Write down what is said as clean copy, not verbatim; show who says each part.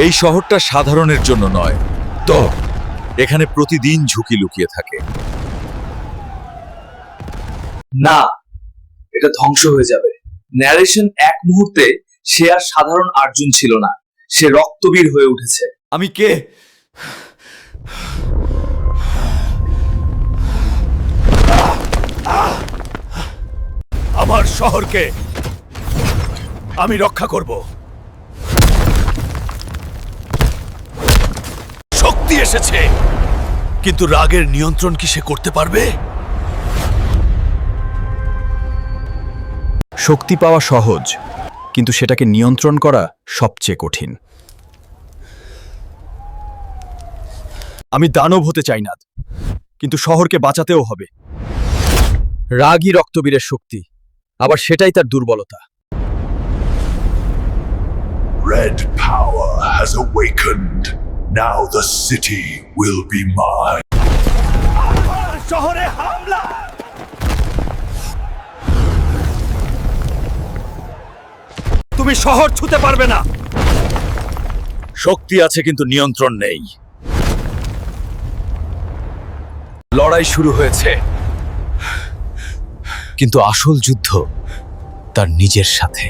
Speaker 1: এই শহরটা সাধারণের জন্য নয়, তো এখানে প্রতিদিন ঝুঁকি লুকিয়ে থাকে।
Speaker 2: না, এটা ধ্বংস হয়ে যাবে। ন্যারেশন এক মুহূর্তে সে আর সাধারণ আর্জুন ছিল না, সে রক্তবীর হয়ে উঠেছে।
Speaker 1: আমি কে? আমার শহরকে আমি রক্ষা করব। শক্তি এসেছে, কিন্তু রাগের নিয়ন্ত্রণ কি সে করতে পারবে?
Speaker 3: শক্তি পাওয়া সহজ, কিন্তু সেটাকে নিয়ন্ত্রণ করা সবচেয়ে কঠিন। আমি দানব হতে চাই না, কিন্তু শহরকে বাঁচাতেও হবে। রাগই রক্তবীরের শক্তি, আবার সেটাই তার দুর্বলতা।
Speaker 4: Red power has awakened. Now the city will be mine.
Speaker 1: শহরে হামলা! তুমি শহর ছুঁতে পারবে না। শক্তি আছে, কিন্তু নিয়ন্ত্রণ নেই। লড়াই শুরু হয়েছে, কিন্তু আসল যুদ্ধ তার নিজের সাথে।